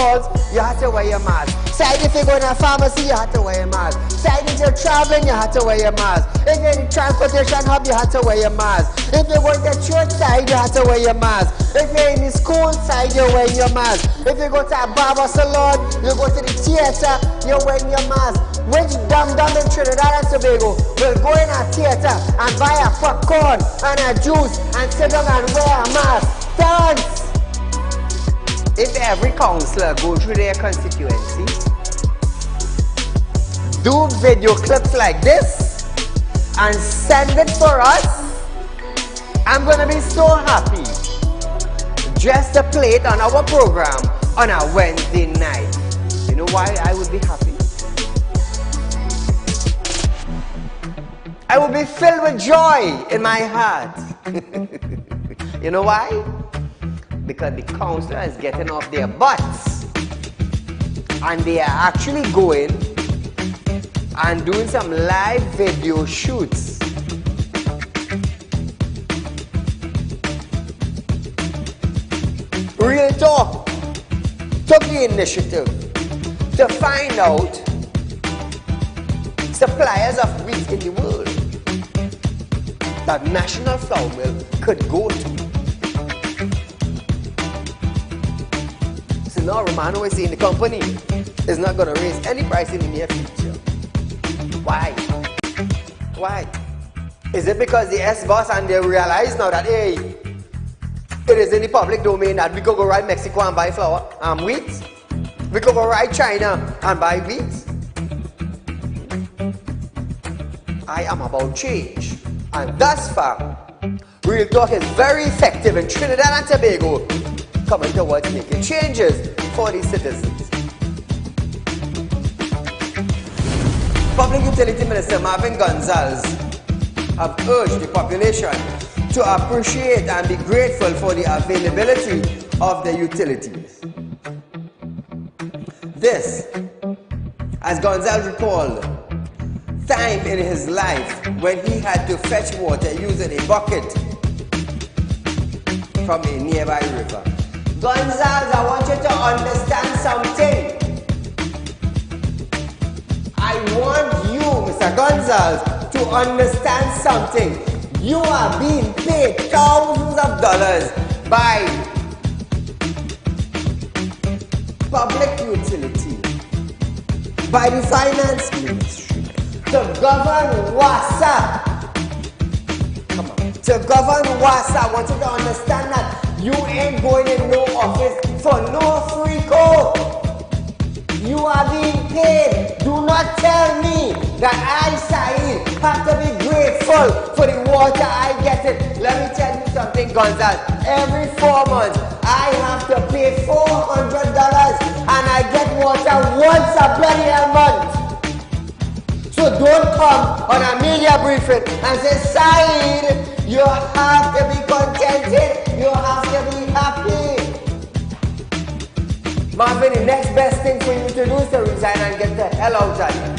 malls, you have to wear your mask. Side if you go in a pharmacy, you have to wear your mask. Side if you're traveling, you have to wear your mask. If you're in the transportation hub, you have to wear your mask. If you go to the church side, you have to wear your mask. If you're in the school side, you're wearing your mask. If you go to a barber salon, you go to the theater, you're wearing your mask. Which dum-dum in Trinidad and Tobago will go in a theater and buy a popcorn and a juice and sit down and wear a mask? Dance! If every councillor go through their constituency, do video clips like this and send it for us, I'm gonna be so happy just to play it on our program on a Wednesday night. You know why I would be happy? I will be filled with joy in my heart. You know why? Because the councillor is getting off their butts and they are actually going and doing some live video shoots. Real Talk took the initiative to find out suppliers of wheat in the world that National Flour Mill could go to. So now Romano is saying the company is not going to raise any price in the near future. Why? Why? Is it because the S-boss and they realize now that, hey, it is in the public domain that we could go right Mexico and buy flour and wheat? We could go right China and buy wheat? I am about change. And thus far, Real Talk is very effective in Trinidad and Tobago, coming towards making changes for the citizens. Public Utility Minister Marvin Gonzalez have urged the population to appreciate and be grateful for the availability of the utilities. This, as Gonzalez recalled, time in his life when he had to fetch water using a bucket from a nearby river. Gonzalez, I want you to understand something. I want you, Mr. Gonzalez, to understand something. You are being paid thousands of dollars by public utility, by the finance ministry, to govern WASA. Come on. To govern WASA, I want you to understand that you ain't going in no office for no free code. You are being paid. Do not tell me that I, Saieed, have to be grateful for the water I get it. Let me tell you something, Gonzalez. Every 4 months, I have to pay $400 and I get water once a bloody month. So don't come on a media briefing and say, Saieed, you have to be contented. You have to be happy. Marvin, the next best thing for you to do is to resign and get the hell out of here.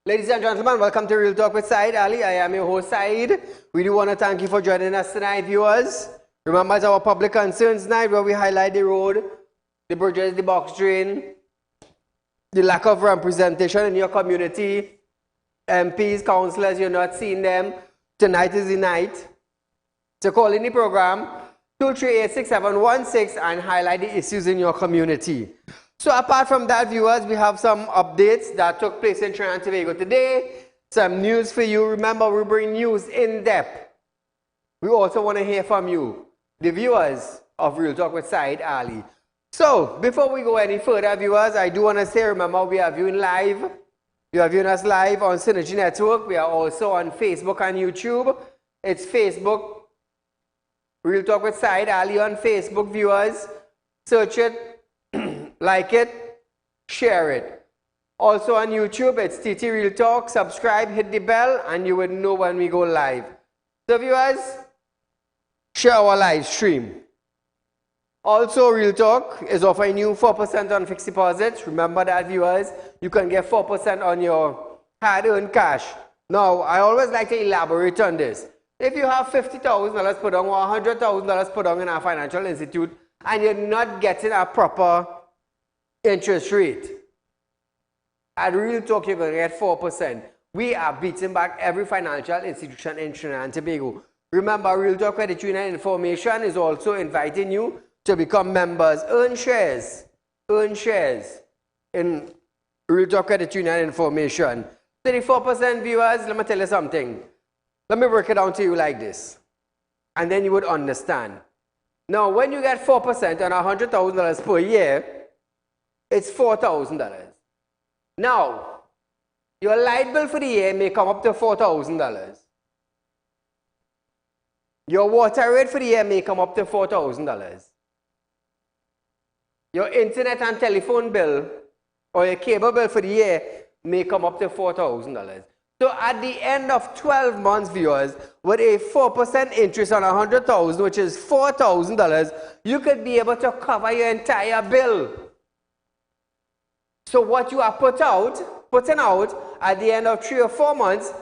Ladies and gentlemen, welcome to Real Talk with Saieed Ali. I am your host, Saeed. We do want to thank you for joining us tonight, viewers. Remember, it's our public concerns night where we highlight the road, the bridges, the box drain, the lack of representation in your community, MPs, councillors, you're not seeing them. Tonight is the night to call in the program 2386716 and highlight the issues in your community. So apart from that, viewers, we have some updates that took place in Trinidad and Tobago today. Some news for you. Remember, we bring news in depth. We also want to hear from you, the viewers of Real Talk with Saieed Ali. So before we go any further, viewers, I do want to say, remember, we are viewing live. You are viewing us live on Synergy Network. We are also on Facebook and YouTube. It's Facebook, Real Talk with Saieed Ali on Facebook, viewers. Search it. Like it, share it. Also on YouTube, it's TT Real Talk. Subscribe, hit the bell, and you will know when we go live. So viewers, share our live stream. Also, Real Talk is offering you 4% on fixed deposits. Remember that, viewers, you can get 4% on your hard-earned cash. Now, I always like to elaborate on this. If you have $50,000 put on or $100,000 put on in a financial institute, and you're not getting a proper interest rate, at Real Talk you're going to get 4%. We are beating back every financial institution in Trinidad and Tobago. Remember, Real Talk Credit Union Information is also inviting you to become members. Earn shares in Real Talk Credit Union Information. 34% viewers, let me tell you something. Let me break it down to you like this, and then you would understand. Now, when you get 4% on $100,000 per year, it's $4,000. Now, your light bill for the year may come up to $4,000. Your water rate for the year may come up to $4,000. Your internet and telephone bill or your cable bill for the year may come up to $4,000. So at the end of 12 months, viewers, with a 4% interest on $100,000, which is $4,000, you could be able to cover your entire bill. So what you are putting out at the end of 3 or 4 months,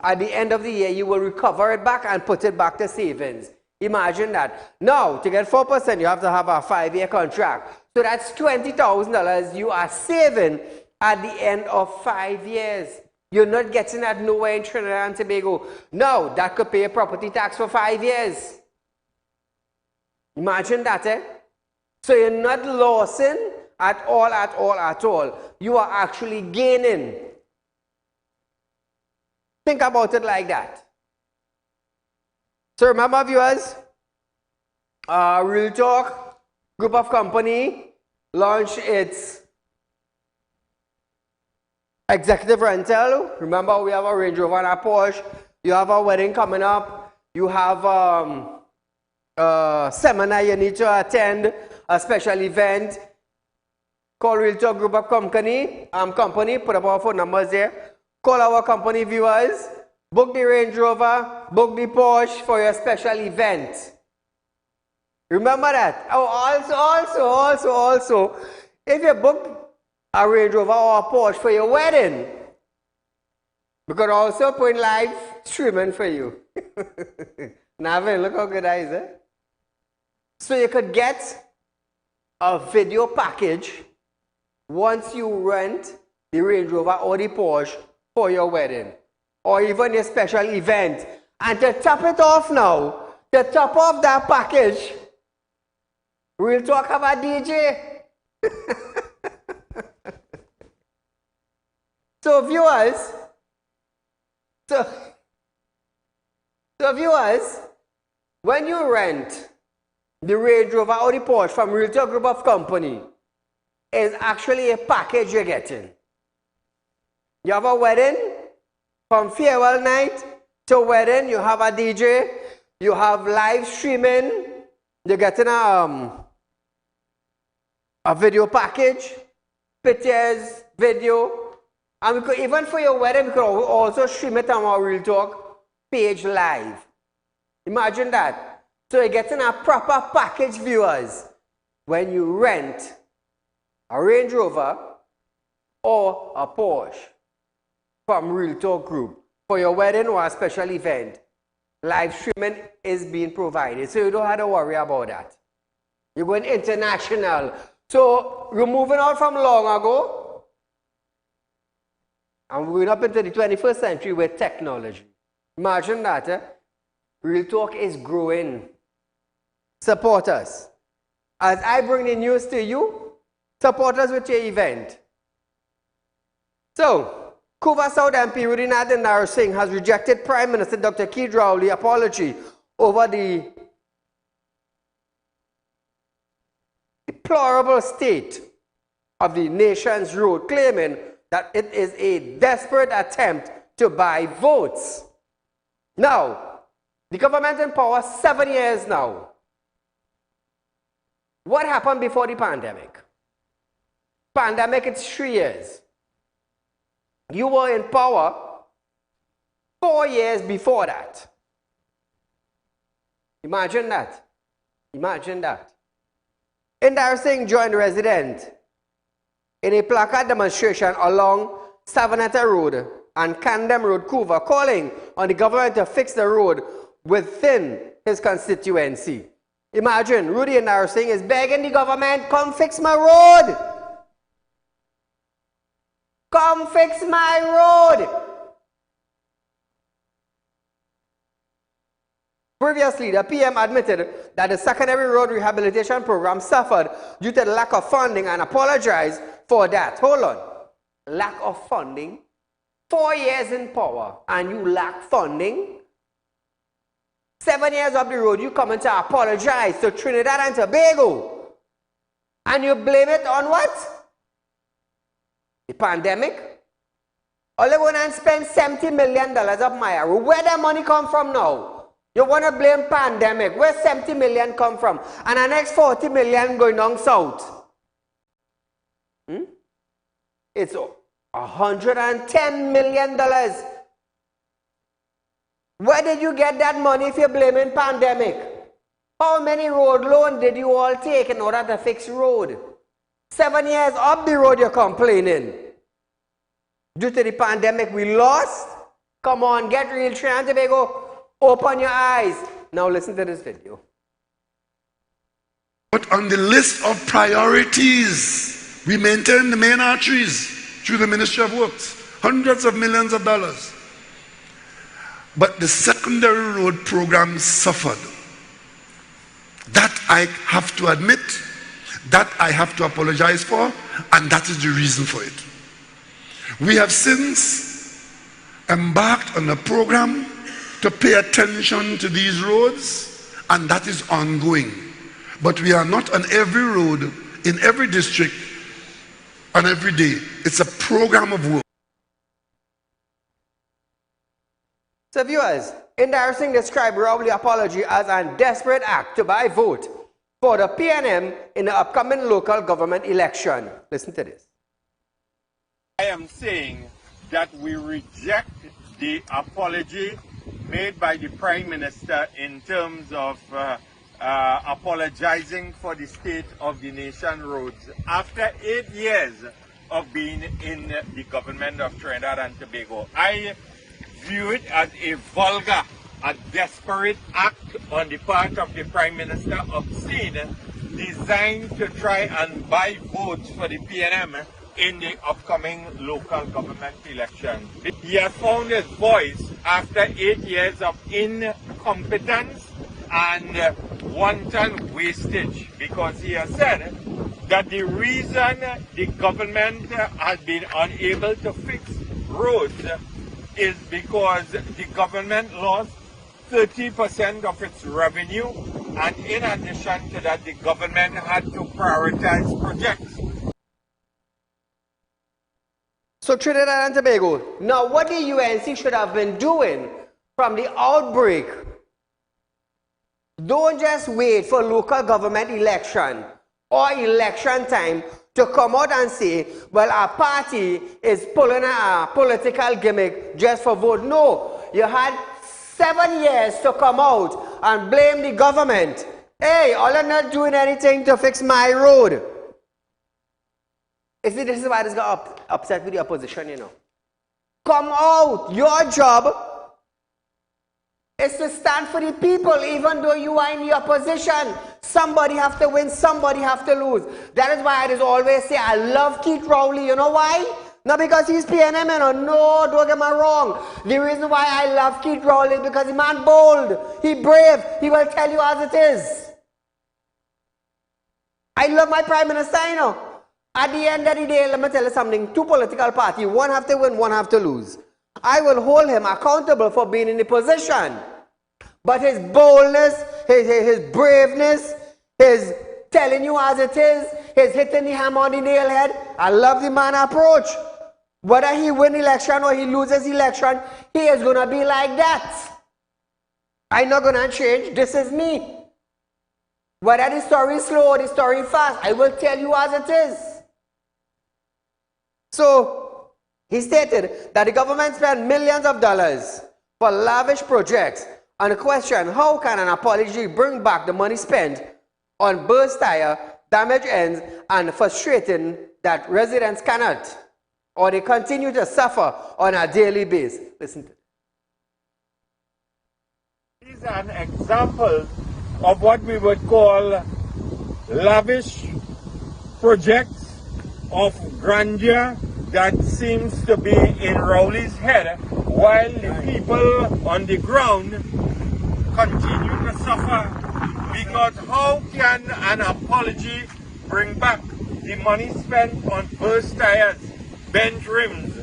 at the end of the year, you will recover it back and put it back to savings. Imagine that. Now, to get 4%, you have to have a 5-year contract. So that's $20,000 you are saving at the end of 5 years. You're not getting that nowhere in Trinidad and Tobago. Now, that could pay a property tax for 5 years. Imagine that, eh? So you're not losing at all. You are actually gaining. Think about it like that. So remember, viewers, Real Talk Group of Company launched its executive rental. Remember, we have a Range Rover and a Porsche. You have a wedding coming up. You have a seminar you need to attend, a special event. Call Real Talk Group of Company. Put up our phone numbers there. Call our company, viewers. Book the Range Rover, book the Porsche for your special event. Remember that. Oh, also, if you book a Range Rover or a Porsche for your wedding, we could also put live streaming for you. Navin, look how good that is, eh? So you could get a video package once you rent the Range Rover or the Porsche for your wedding or even your special event. And to top it off now, to top off that package, Real Talk have a DJ. So viewers, when you rent the Range Rover or the Porsche from Real Talk Group of Company, is actually a package you're getting. You have a wedding, from farewell night to wedding, you have a DJ, you have live streaming, you're getting a video package, pictures, video, and we could, even for your wedding, we could also stream it on our Real Talk page live. Imagine that. So you're getting a proper package, viewers, when you rent a Range Rover or a Porsche. from Real Talk Group for your wedding or a special event, live streaming is being provided. So you don't have to worry about that. You're going international. So we're moving on from long ago, and we're going up into the 21st century with technology. Imagine that. Real Talk is growing. Support us. As I bring the news to you, support us with your event. So, Couva South MP Rudy Nathaniel Singh has rejected Prime Minister Dr. Saieed Ali's apology over the deplorable state of the nation's road, claiming that it is a desperate attempt to buy votes. Now, the government in power 7 years now. What happened before the pandemic? Pandemic, it's 3 years. You were in power 4 years before that. Imagine that. Imagine that. Indira Singh joined residents in a placard demonstration along Savanetta Road and Candem Road, Couva, calling on the government to fix the road within his constituency. Imagine, Rudy Indira Singh is begging the government, come fix my road. Come fix my road. Previously, the PM admitted that the secondary road rehabilitation program suffered due to the lack of funding and apologized for that. Hold on. Lack of funding? 4 years in power and you lack funding? 7 years up the road, you come in to apologize to Trinidad and Tobago. And you blame it on what? The pandemic? All they want to spend $70 million of my road. Where the money come from now? You want to blame pandemic. Where $70 million come from? And the next $40 million going down south. It's $110 million. Where did you get that money if you're blaming pandemic? How many road loans did you all take in order to fix road? 7 years up the road you're complaining. Due to the pandemic we lost? Come on, get real, Trinidad and Tobago. Open your eyes. Now listen to this video. But on the list of priorities, we maintain the main arteries through the Ministry of Works. Hundreds of millions of dollars. But the secondary road program suffered. That I have to admit, that I have to apologize for, and that is the reason for it. We have since embarked on a program to pay attention to these roads, and that is ongoing. But we are not on every road, in every district, on every day. It's a program of work. So viewers, Indira Singh described Rowley's apology as a desperate act to buy vote for the PNM in the upcoming local government election. Listen to this. I am saying that we reject the apology made by the Prime Minister in terms of apologizing for the state of the nation roads after 8 years of being in the government of Trinidad and Tobago. I view it as a vulgar, a desperate act on the part of the Prime Minister, obscene, designed to try and buy votes for the PNM in the upcoming local government election. He has found his voice after 8 years of incompetence and wanton wastage, because he has said that the reason the government has been unable to fix roads is because the government lost 30% of its revenue, and in addition to that, the government had to prioritize projects. So Trinidad and Tobago, now what the UNC should have been doing from the outbreak, don't just wait for local government election or election time to come out and say, well, our party is pulling a political gimmick just for vote. No, you had 7 years to come out and blame the government. Hey, all are not doing anything to fix my road. You see, this is why this got upset with the opposition, you know. Come out. Your job is to stand for the people, even though you are in the opposition. Somebody have to win, somebody have to lose. That is why I just always say I love Keith Rowley. You know why? Not because he's PNM, no, don't get me wrong. The reason why I love Keith Rowley is because the man bold, he brave, he will tell you as it is. I love my Prime Minister, you know. At the end of the day, let me tell you something, two political parties, one have to win, one have to lose. I will hold him accountable for being in the position. But his boldness, his braveness, his telling you as it is, his hitting the hammer on the nail head, I love the man approach. Whether he win election or he loses election, he is going to be like that. I'm not going to change. This is me. Whether the story is slow or the story is fast, I will tell you as it is. So, he stated that the government spent millions of dollars for lavish projects. On the question, how can an apology bring back the money spent on burst tire, damaged ends, and frustrating that residents cannot, or they continue to suffer on a daily basis? Listen to it. These are an example of what we would call lavish projects of grandeur that seems to be in Rowley's head, while the people on the ground continue to suffer. Because how can an apology bring back the money spent on burst tires, bent rims,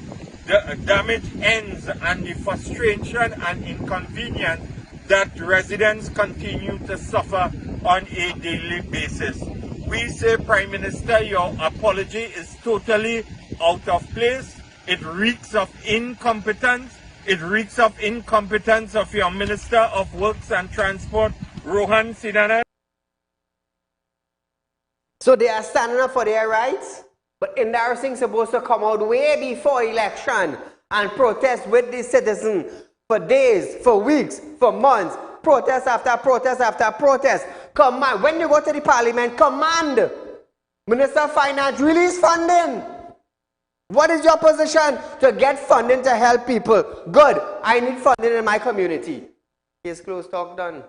the damaged ends, and the frustration and inconvenience that residents continue to suffer on a daily basis? We say, Prime Minister, your apology is totally out of place. It reeks of incompetence. It reeks of incompetence of your Minister of Works and Transport, Rohan Sidana. So they are standing up for their rights, but embarrassing supposed to come out way before election and protest with the citizens for days, for weeks, for months, protest after protest after protest. Command, when you go to the parliament, command Minister of Finance, release funding. What is your position? To get funding to help people. Good, I need funding in my community. Case closed, talk done.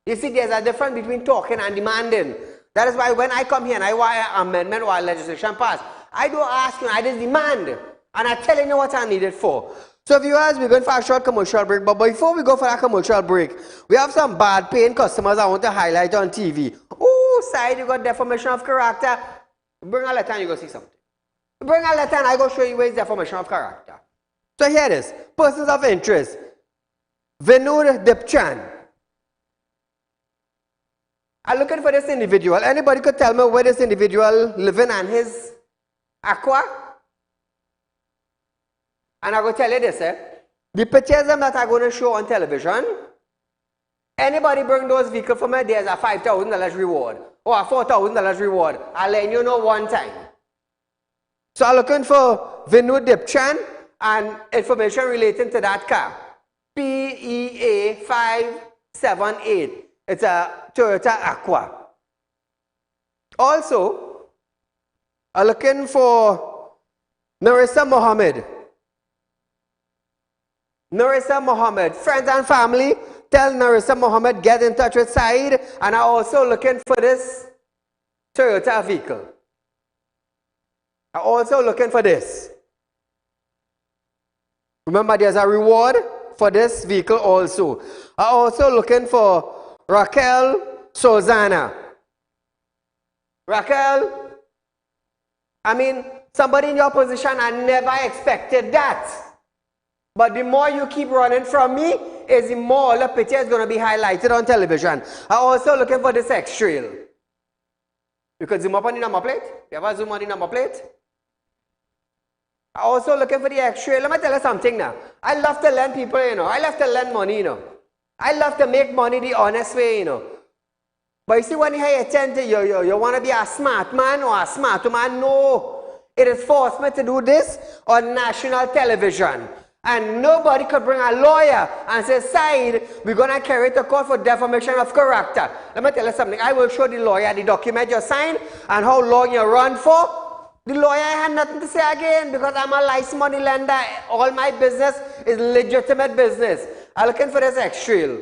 You see, there's a difference between talking and demanding. That is why when I come here and I want an amendment or a legislation passed, I don't ask you, I just demand. And I'm telling you what I need it for. So viewers, we're going for a short commercial break. But before we go for that commercial break, we have some bad paying customers I want to highlight on TV. Oh, side, you got defamation of character. Bring a letter and you go see something. Bring a letter and I go show you where is defamation of character. So here it is. Persons of interest. Vinod Dipchan. I'm looking for this individual. Anybody could tell me where this individual living and his aqua? And I'm going to tell you this, the pictures that I'm going to show on television, anybody bring those vehicles for me, there's a $5,000 reward or a $4,000 reward. I'll let you know one time. So I'm looking for Vinod Dipchan and information relating to that car. PEA 578. It's a Toyota Aqua. Also, I'm looking for Narissa Mohammed. Narissa Mohammed. Friends and family, tell Narissa Mohammed get in touch with Saeed. And I'm also looking for this Toyota vehicle. I'm also looking for this. Remember, there's a reward for this vehicle also. I'm also looking for Raquel Sozana. Raquel, I mean, somebody in your position, I never expected that. But the more you keep running from me, is the more the picture is going to be highlighted on television. I'm also looking for this X-Trail. You could zoom up on the number plate. You ever zoom on the number plate? I'm also looking for the X-Trail. Let me tell you something now. I love to lend people, you know. I love to lend money, you know. I love to make money the honest way, you know. But you see, when you attend to you want to be a smart man or a smart woman, no. It is forced me to do this on national television. And nobody could bring a lawyer and say, Saeed, we're going to carry it to court for defamation of character. Let me tell you something. I will show the lawyer the document you signed and how long you run for. The lawyer had nothing to say again because I'm a licensed money lender. All my business is legitimate business. I'm looking for this X-Trail.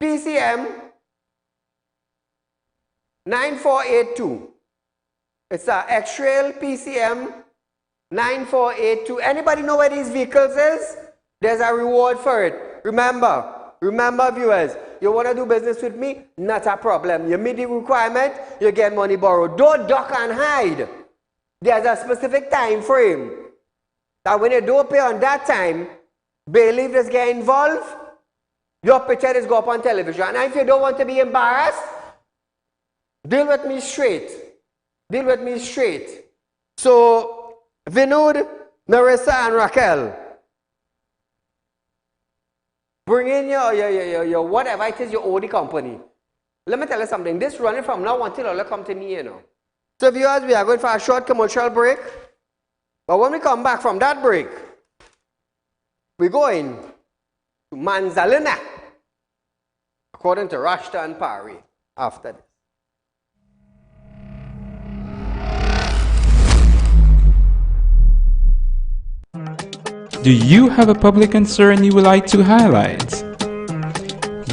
PCM 9482. It's a X-Trail PCM 9482. Anybody know where these vehicles is? There's a reward for it. Remember viewers, you want to do business with me? Not a problem. You meet the requirement, you get money borrowed. Don't duck and hide. There's a specific time frame that when you don't pay on that time, bailiffs get involved, your picture is go up on television. And if you don't want to be embarrassed, deal with me straight. Deal with me straight. So, Vinod, Narissa, and Raquel, bring in your whatever it is you owe the company. Let me tell you something. This running from now until all come to me, you know. So viewers, we are going for a short commercial break. But when we come back from that break, we're going to Manzalina, according to Rashta and Pari, after this. Do you have a public concern you would like to highlight?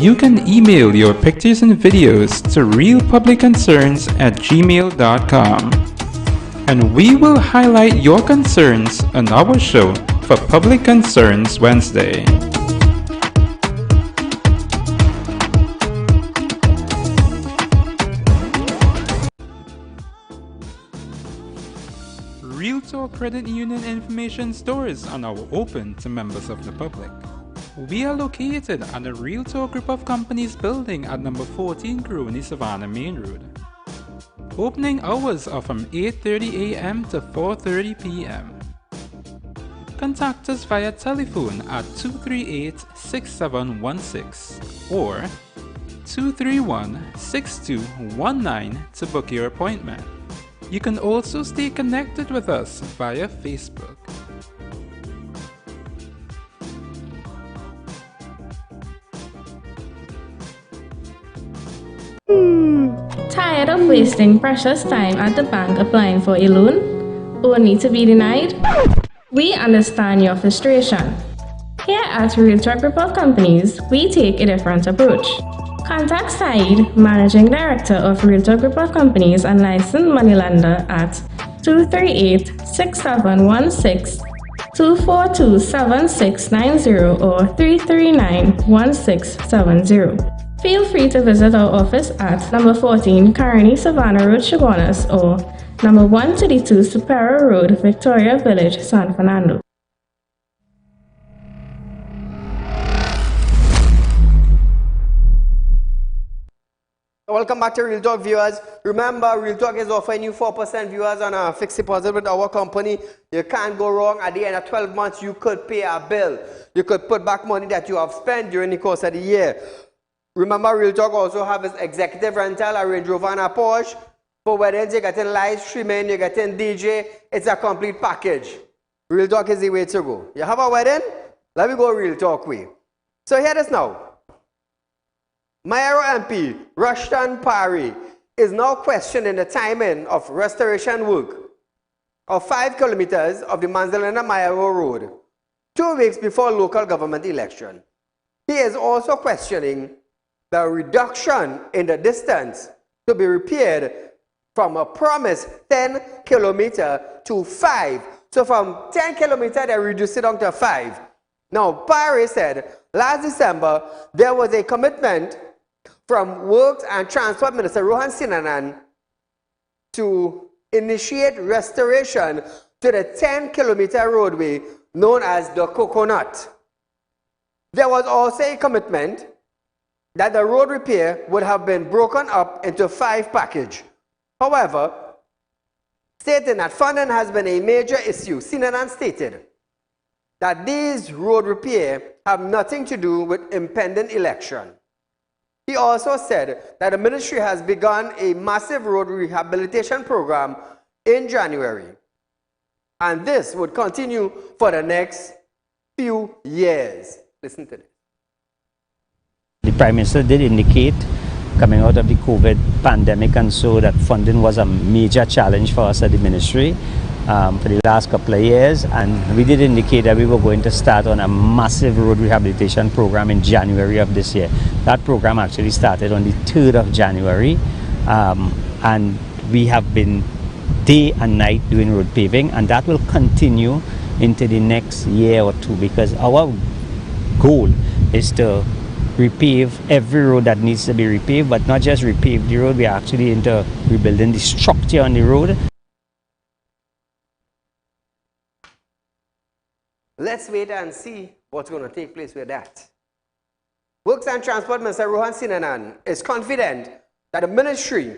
You can email your pictures and videos to realpublicconcerns@gmail.com, and we will highlight your concerns on our show for Public Concerns Wednesday. Real Talk Credit Union information stores are now open to members of the public. We are located at the Real Talk Group of Companies building at number 14 Crony Savannah Main Road. Opening hours are from 8:30 a.m. to 4:30 p.m. Contact us via telephone at 238-6716 or 231-6219 to book your appointment. You can also stay connected with us via Facebook. Tired of wasting precious time at the bank applying for a loan, only to be denied? We understand your frustration. Here at Real Talk Group of Companies, we take a different approach. Contact Saieed, Managing Director of Real Talk Group of Companies and licensed moneylender at 238-6716, 242-7690 or 339-1670. Feel free to visit our office at number 14 Carney Savannah Road, Chaguanas, or number 132 Superior Road, Victoria Village, San Fernando. Welcome back to Real Talk viewers. Remember, Real Talk is offering you 4% viewers on a fixed deposit with our company. You can't go wrong. At the end of 12 months, you could pay a bill. You could put back money that you have spent during the course of the year. Remember, Real Talk also have its executive rental, a Range Rover and a Porsche. For weddings, you're getting live streaming, you're getting DJ. It's a complete package. Real Talk is the way to go. You have a wedding? Let me go Real Talk way. So hear this now. Mayaro MP, Rushton Pari, is now questioning the timing of restoration work of 5 kilometers of the Manzalina Mayaro Road, 2 weeks before local government election. He is also questioning the reduction in the distance to be repaired from a promised 10 kilometers to 5. So from 10 kilometers, they reduced it down to 5. Now, Pari said last December, there was a commitment from Works and Transport Minister Rohan Sinanan to initiate restoration to the 10-kilometer roadway known as the Coconut. There was also a commitment that the road repair would have been broken up into 5 packages. However, stating that funding has been a major issue, Sinanan stated that these road repairs have nothing to do with impending election. He also said that the ministry has begun a massive road rehabilitation program in January, and this would continue for the next few years. Listen to this. The Prime Minister did indicate coming out of the COVID pandemic, and so that funding was a major challenge for us at the ministry for the last couple of years. And we did indicate that we were going to start on a massive road rehabilitation program in January of this year. That program actually started on the 3rd of January, and we have been day and night doing road paving, and that will continue into the next year or two, because our goal is to repave every road that needs to be repaved, but not just repave the road, we are actually into rebuilding the structure on the road. Let's wait and see what's going to take place with that. Works and Transport Minister Rohan Sinanan is confident that the ministry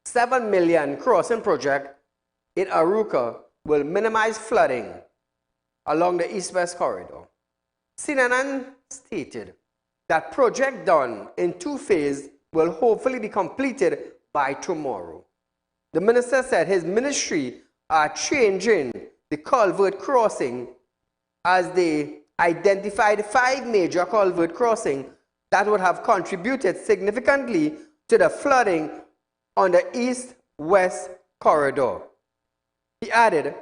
7 million crossing project in Aruka will minimize flooding along the east-west corridor. Sinanan stated that project done in 2 phases will hopefully be completed by tomorrow. The minister said his ministry are changing the culvert crossing, as they identified 5 major culvert crossings that would have contributed significantly to the flooding on the east-west corridor. He added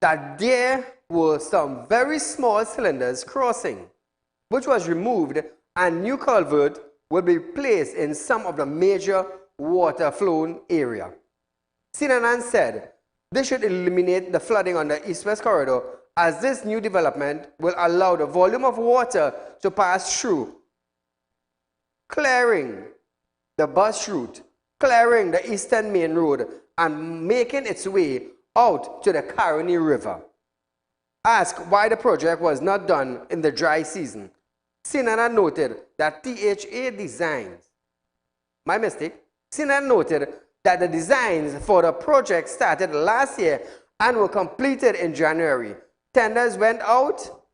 that there were some very small cylinders crossing, which was removed, and new culvert will be placed in some of the major water-flowing area. Sinanan said this should eliminate the flooding on the east-west corridor, as this new development will allow the volume of water to pass through, clearing the bus route, clearing the Eastern Main Road, and making its way out to the Caroni River. Asked why the project was not done in the dry season, Sinanan noted that THA designs, Sinanan noted that the designs for the project started last year and were completed in January. Tenders went out,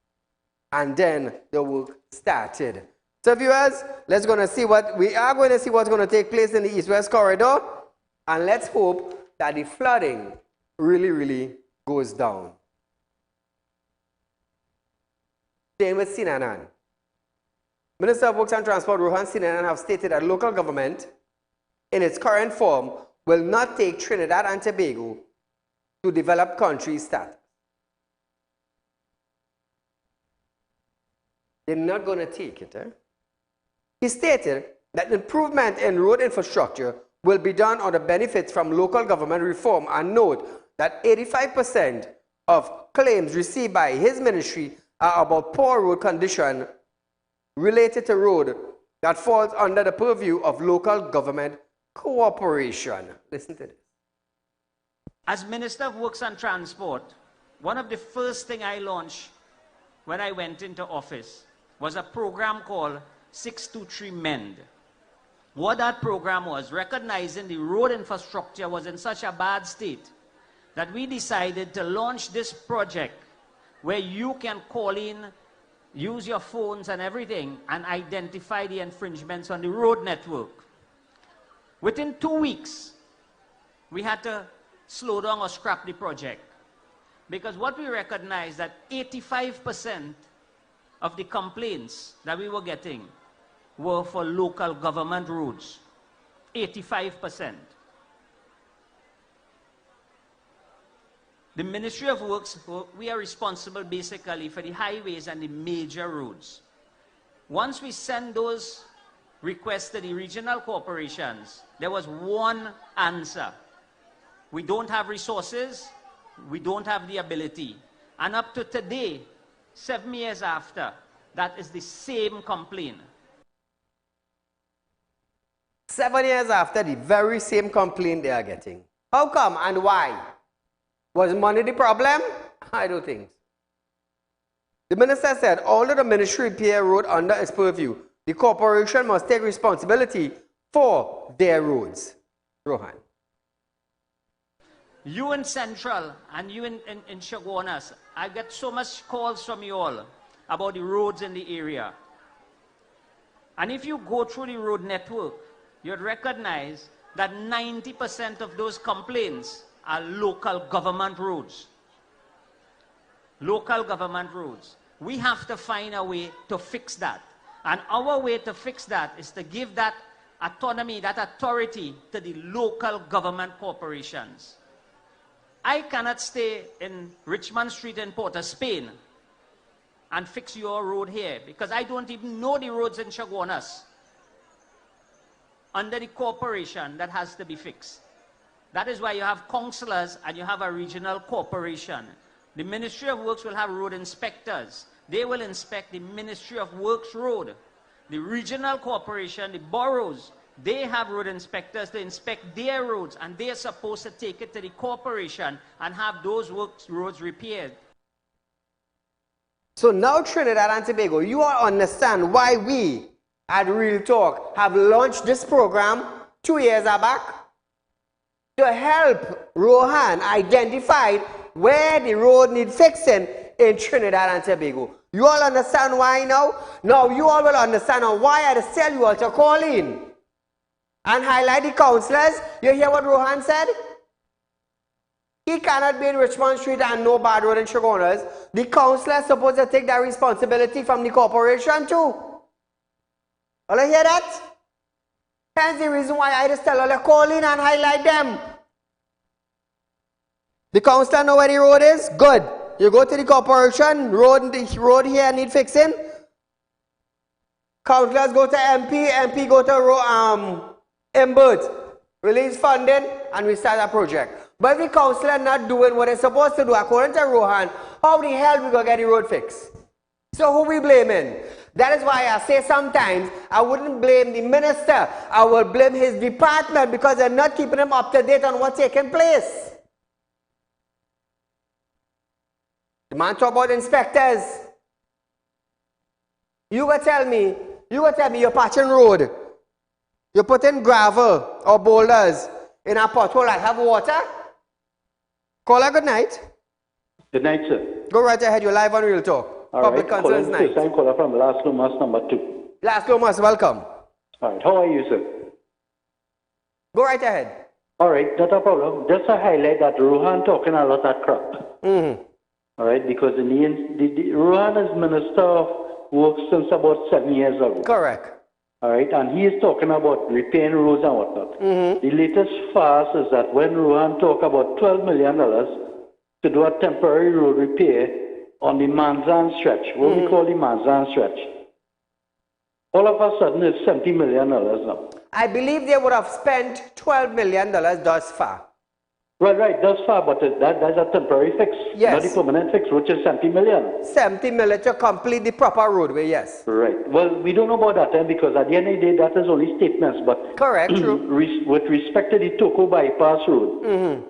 and then the work started. So viewers, we are going to see what's going to take place in the east-west corridor, and let's hope that the flooding really goes down. Staying with Sinanan. Minister of Works and Transport Rohan Sinanan have stated that local government in its current form will not take Trinidad and Tobago to develop country status. They're not going to take it. He stated that improvement in road infrastructure will be done on the benefits from local government reform, and note that 85% of claims received by his ministry are about poor road condition related to road that falls under the purview of local government cooperation. Listen to this. As Minister of Works and Transport, one of the first things I launched when I went into office was a program called 623 Mend. What that program was, recognizing the road infrastructure was in such a bad state that we decided to launch this project where you can call in, use your phones and everything, and identify the infringements on the road network. Within 2 weeks, we had to slow down or scrap the project, because what we recognized that 85% of the complaints that we were getting were for local government roads. 85%. The Ministry of Works, we are responsible basically for the highways and the major roads. Once we send those requests to the regional corporations, there was one answer: we don't have resources, we don't have the ability. And up to today, 7 years after, that is the same complaint. 7 years after, the very same complaint they are getting. How come and why? Was money the problem? I don't think so. The minister said, although the ministry repair road under its purview, the corporation must take responsibility for their roads. Rohan. You in Central and you in Chaguanas, I get so much calls from you all about the roads in the area. And if you go through the road network, you'd recognize that 90% of those complaints are local government roads. Local government roads. We have to find a way to fix that. And our way to fix that is to give that autonomy, that authority to the local government corporations. I cannot stay in Richmond Street in Port of Spain and fix your road here because I don't even know the roads in Chaguanas under the corporation that has to be fixed. That is why you have councillors and you have a regional corporation. The Ministry of Works will have road inspectors. They will inspect the Ministry of Works road. The regional corporation, the boroughs, they have road inspectors to inspect their roads, and they are supposed to take it to the corporation and have those roads repaired. So now Trinidad and Tobago, you all understand why we at Real Talk have launched this program 2 years back to help Rohan identify where the road needs fixing in Trinidad and Tobago. You all understand why now? Now you all will understand why I just tell you all to call in and highlight the councillors. You hear what Rohan said? He cannot be in Richmond Street and no bad road in Chaguanas. The councillor is supposed to take that responsibility from the corporation too. All you hear that? Hence the reason why I just tell all to call in and highlight them. The councillor know where the road is? Good. You go to the corporation, the road here need fixing. Councillors go to MP go to Imbert, release funding, and we start a project. But if the councillor not doing what they're supposed to do according to Rohan, how the hell we gonna get the road fixed? So who we blaming? That is why I say sometimes I wouldn't blame the minister, I would blame his department because they're not keeping him up to date on what's taking place. The man talk about inspectors. You go tell me you're patching road. You put in gravel or boulders in a pothole that have water. Call her good night. Good night, sir. Go right ahead, you're live on Real Talk. All Public right, Concerns Night. I'm caller from Las Lomas, number 2. Las Lomas, welcome. All right, how are you, sir? Go right ahead. All right, not a problem. Just to highlight that Rohan talking a lot of crap. All right, because Rohan is Minister of Works since about 7 years ago. Correct. All right, and he is talking about repairing roads and whatnot. The latest farce is that when Rohan talk about $12 million to do a temporary road repair on the Manzan stretch, what we call the Manzan stretch, all of a sudden it's $70 million now. I believe they would have spent $12 million thus far. Right, thus far, but that's a temporary fix, yes. Not a permanent fix, which is $70 million. $70 million to complete the proper roadway, yes. Right. Well, we don't know about that, because at the end of the day, that is only statements, but correct, true. With respect to the Toko bypass road,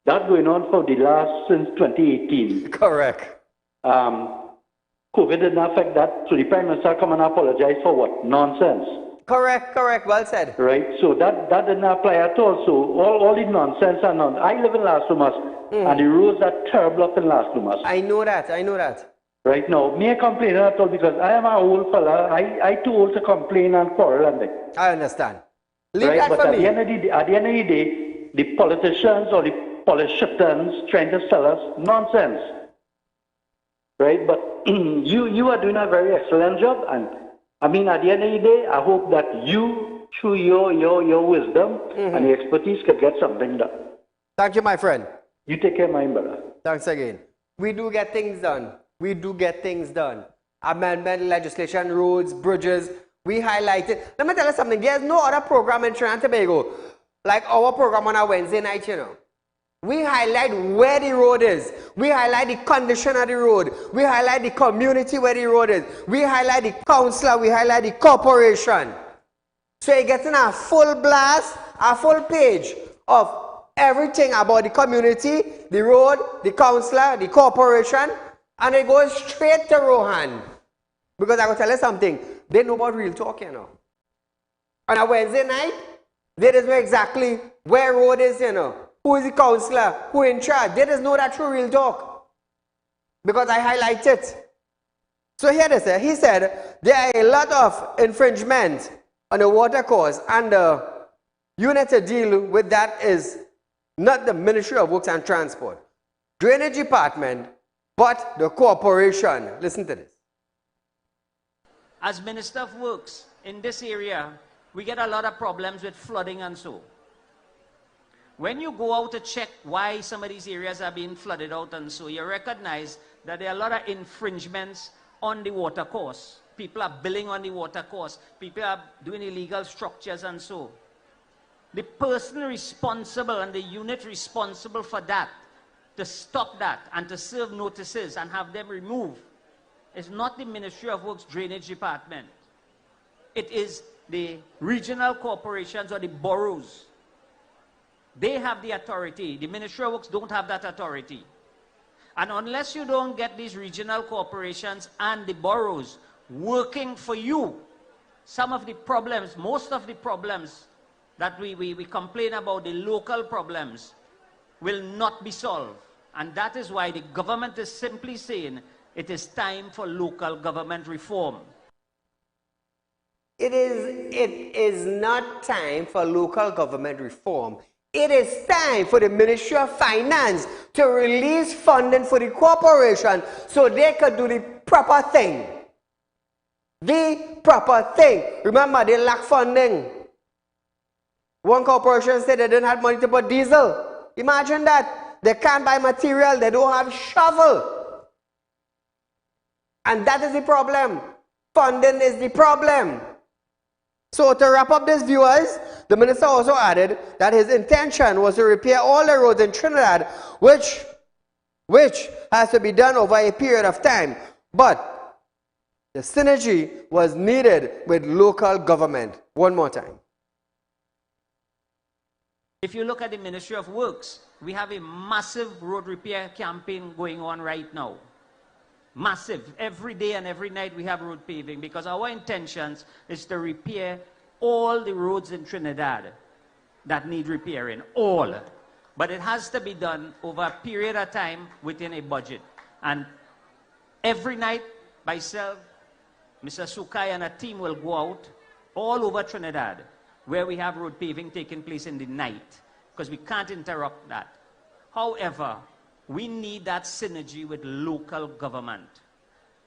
that's going on for the last, since 2018. Correct. COVID didn't affect that, so the Prime Minister come and apologize for what? Nonsense. Correct, well said. Right, so that didn't apply at all. So all the nonsense and nonsense. I live in Las Lomas, and the roads are terrible up in Las Lomas. I know that. Right now, me a complain at all because I am an old fella. I too old to complain and quarrel and thing. I understand. Leave right, that but for at me. the end of the day, the politicians or the politicians trying to sell us nonsense. Right, but you are doing a very excellent job, and I mean, at the end of the day, I hope that you, through your wisdom and your expertise, can get something done. Thank you, my friend. You take care, my brother. Thanks again. We do get things done. Amendment, legislation, roads, bridges. We highlight it. Let me tell you something. There's no other program in Trinidad and Tobago like our program on a Wednesday night, you know. We highlight where the road is. We highlight the condition of the road. We highlight the community where the road is. We highlight the councillor. We highlight the corporation. So you're getting a full blast, a full page of everything about the community, the road, the councillor, the corporation, and it goes straight to Rohan. Because I will tell you something, they know about Real Talk, you know. On a Wednesday night, they just know exactly where road is, you know. Who is the councillor? Who in charge? They just know that through Real Talk. Because I highlight it. So here it is. He said there are a lot of infringements on the water course, and the unit to deal with that is not the Ministry of Works and Transport, Drainage Department, but the corporation. Listen to this. as Minister of Works, in this area, we get a lot of problems with flooding and so. When you go out to check why some of these areas are being flooded out and so, you recognize that there are a lot of infringements on the water course. People are billing on the water course. People are doing illegal structures and so. The person responsible and the unit responsible for that, to stop that and to serve notices and have them removed, is not the Ministry of Works Drainage Department. It is the regional corporations or the boroughs. They have the authority. The Ministry of Works don't have that authority. And unless you don't get these regional corporations and the boroughs working for you, some of the problems, most of the problems that we complain about, the local problems, will not be solved. And that is why the government is simply saying it is time for local government reform. It is not time for local government reform. It is time for the Ministry of Finance to release funding for the corporation so they could do the proper thing. The proper thing. Remember, they lack funding. One corporation said they didn't have money to buy diesel. Imagine that. They can't buy material. They don't have shovel. And that is the problem. Funding is the problem. So to wrap up this, viewers, the minister also added that his intention was to repair all the roads in Trinidad, which has to be done over a period of time. But the synergy was needed with local government. One more time. If you look at the Ministry of Works, we have a massive road repair campaign going on right now. Massive. Every day and every night we have road paving because our intentions is to repair all the roads in Trinidad that need repairing. All. But it has to be done over a period of time within a budget. And every night, myself, Mr. Sukai and a team will go out all over Trinidad where we have road paving taking place in the night because we can't interrupt that. However, we need that synergy with local government.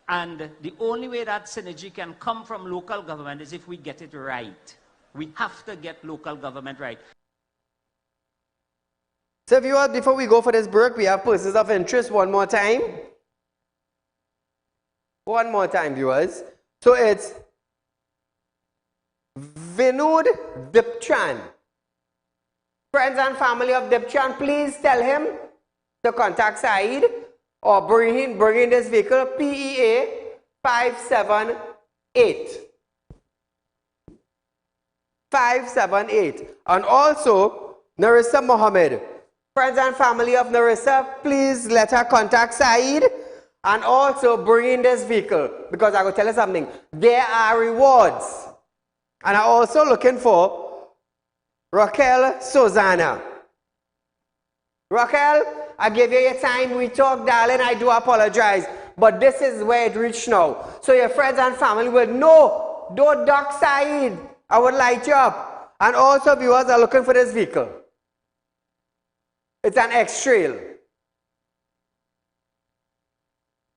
And the only way that synergy can come from local government is if we get it right. We have to get local government right. So viewers, before we go for this break, we have persons of interest one more time. One more time, viewers. So it's Vinod Dipchan. Friends and family of Dipchan, please tell him to contact Saeed or bring in this vehicle, PEA 578. 578. And also, Narissa Mohammed. Friends and family of Narissa, please let her contact Saeed and also bring in this vehicle. Because I will tell you something. There are rewards. And I'm also looking for Raquel Susanna. Raquel, I gave you your time. We talked, darling. I do apologize. But this is where it reached now. So your friends and family will know. Don't duck Saeed. I would light you up. And also viewers are looking for this vehicle. It's an X-Trail.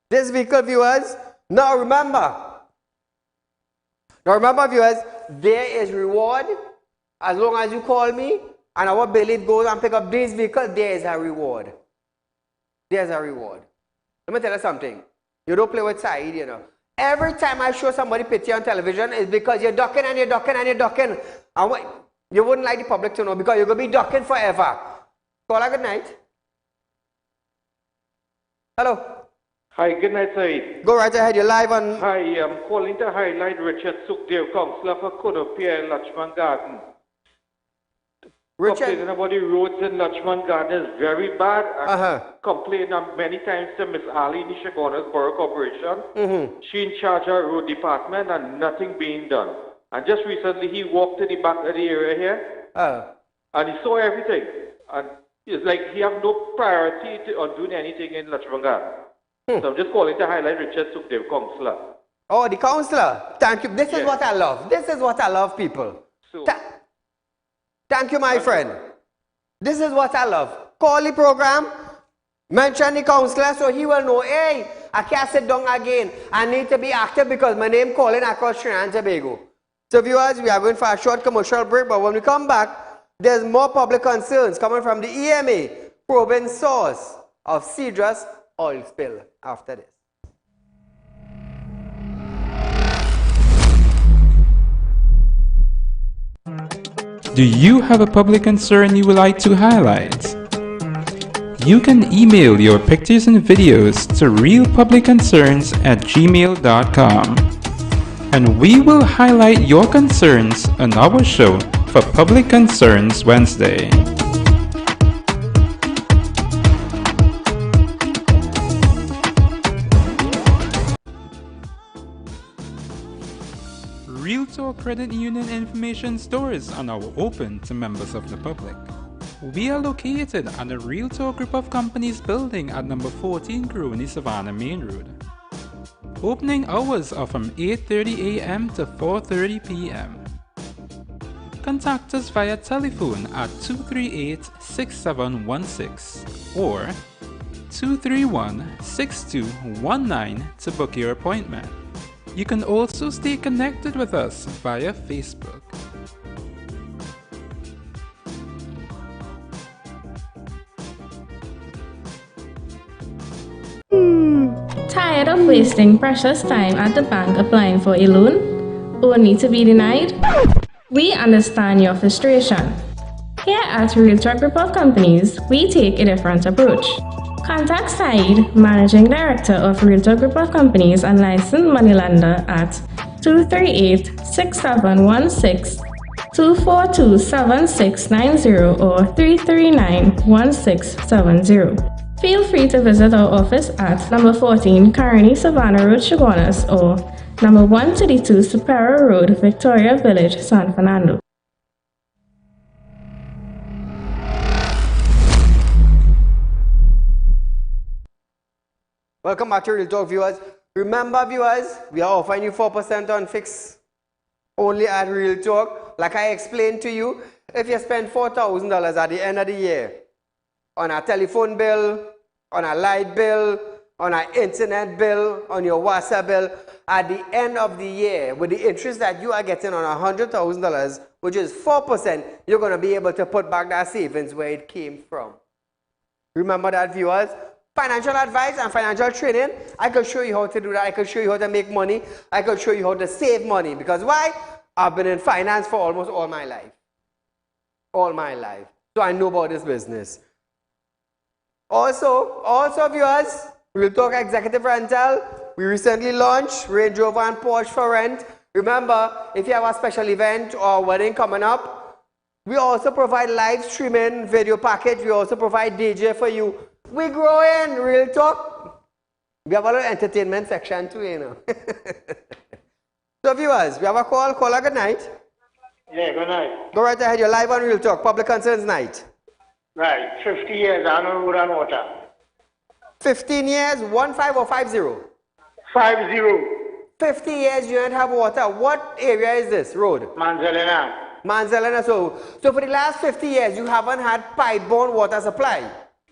This vehicle, viewers, now remember viewers, there is reward. As long as you call me and our Billy goes and pick up this vehicle, there is a reward. There's a reward. Let me tell you something. You don't play with Saeed, you know. Every time I show somebody picture on television, it's because you're ducking and you're ducking and you're ducking. And you wouldn't like the public to know because you're going to be ducking forever. Call her good night. Hello. Hi, good night, Saeed. Go right ahead. You're live on... Hi, I'm calling to highlight Richard Sukhdev, Councillor for Kudupia in Lachman Garden. Richard? Complaining about the roads in Lachman Garden is very bad. Complaining many times to Miss Ali Nishagona's Borough Corporation. She in charge of our road department and nothing being done. And just recently he walked to the back of the area here and he saw everything. And it's like he have no priority on doing anything in Lachman Garden. So I'm just calling to highlight Richard Sukhdev, Councillor. Oh, the councillor. Thank you. This is what I love. This is what I love, people. So, thank you, my friend. This is what I love. Call the program, mention the councillor so he will know, hey, I can't sit down again. I need to be active because my name calling across Trinidad and Tobago. So viewers, we are going for a short commercial break, but when we come back, there's more public concerns coming from the EMA probing source of Cedrus oil spill after this. Do you have a public concern you would like to highlight? You can email your pictures and videos to realpublicconcerns@gmail.com, and we will highlight your concerns on our show for Public Concerns Wednesday. Real Talk Credit Union information stores are now open to members of the public. We are located at the Real Talk Group of Companies building at number 14 Grooney Savannah Main Road. Opening hours are from 8:30 a.m. to 4:30 p.m. Contact us via telephone at 238-6716 or 231-6219 to book your appointment. You can also stay connected with us via Facebook. Tired of wasting precious time at the bank applying for a loan, only to be denied? We understand your frustration. Here at Real Talk Group of Companies, we take a different approach. Contact Saieed, Managing Director of Real Talk Group of Companies and licensed moneylender at 238-6716, 242-7690 or 339-1670. Feel free to visit our office at number 14 Carney Savannah Road, Chaguanas, or number 132 Superior Road, Victoria Village, San Fernando. Welcome back to Real Talk, viewers. Remember, viewers, we are offering you 4% on fix only at Real Talk. Like I explained to you, if you spend $4,000 at the end of the year on a telephone bill, on a light bill, on an internet bill, on your WhatsApp bill, at the end of the year, with the interest that you are getting on $100,000, which is 4%, you're going to be able to put back that savings where it came from. Remember that, viewers? Financial advice and financial training, I can show you how to do that. I can show you how to make money. I can show you how to save money. Because why? I've been in finance for almost all my life. All my life. So I know about this business. Also viewers, Real Talk Executive Rental. We recently launched Range Rover and Porsche for rent. Remember, if you have a special event or a wedding coming up, we also provide live streaming video package. We also provide DJ for you. We growing, Real Talk. We have a little entertainment section too, you know. So viewers, we have a call. Caller, good night. Yeah, good night. Go right ahead. You're live on Real Talk. Public Concerns Night. Right, 50 years, I know road and water. 15 years, 15 or 50? 50. 50 years you don't have water. What area is this road? Manzalena. Manzalena. So for the last 50 years, you haven't had pipe-borne water supply?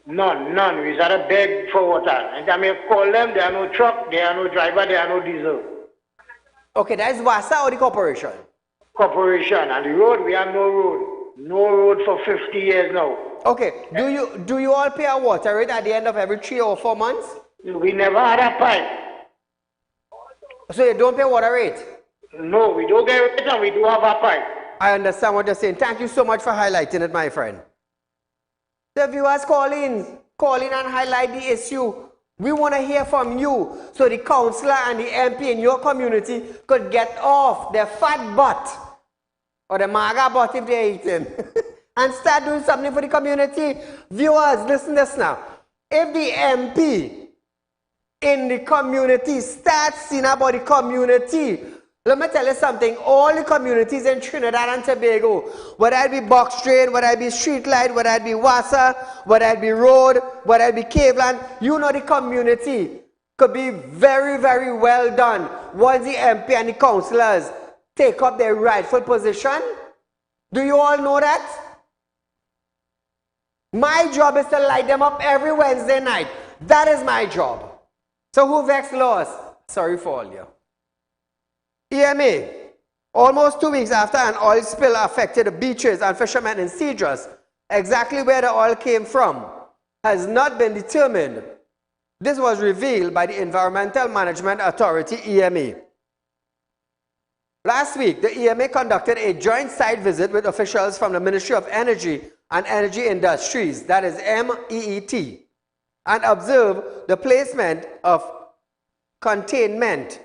None. We gotta beg for water. And I may call them, there are no truck, there are no driver, there are no diesel. Okay, that is WASA or the corporation? Corporation. And the road, we have no road. No road for 50 years now. Okay, do you all pay a water rate at the end of every 3 or 4 months? We never had a pipe. So you don't pay water rate? No, we don't get it and we do have a pipe. I understand what you're saying. Thank you so much for highlighting it, my friend. The viewers call in and highlight the issue. We want to hear from you so the councillor and the MP in your community could get off their fat butt or the maga butt if they're eating and start doing something for the community. Viewers, listen to this now. If the MP in the community starts seeing about the community, let me tell you something, all the communities in Trinidad and Tobago, whether it be box drain, whether it be street light, whether it be WASA, whether it be road, whether it be caveland, you know the community could be very, very well done once the MP and the councillors take up their rightful position. Do you all know that? My job is to light them up every Wednesday night. That is my job. So who vexed lost? Sorry for all you. EMA, almost 2 weeks after an oil spill affected the beaches and fishermen in Cedros, exactly where the oil came from has not been determined. This was revealed by the Environmental Management Authority, EMA. Last week, the EMA conducted a joint site visit with officials from the Ministry of Energy and Energy Industries, that is MEET, and observed the placement of containment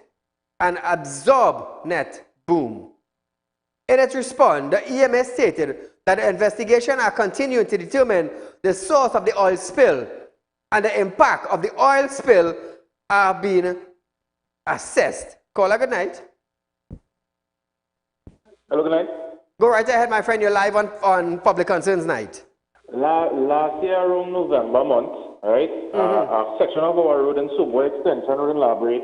and absorb net boom. In its response, the EMA stated that the investigation are continuing to determine the source of the oil spill, and the impact of the oil spill are being assessed. Call a good night. Hello, good night. Go right ahead, my friend. You're live on Public Concerns Night. Last year, around November month, right, a section of our road in Subway Extension Road in Labrie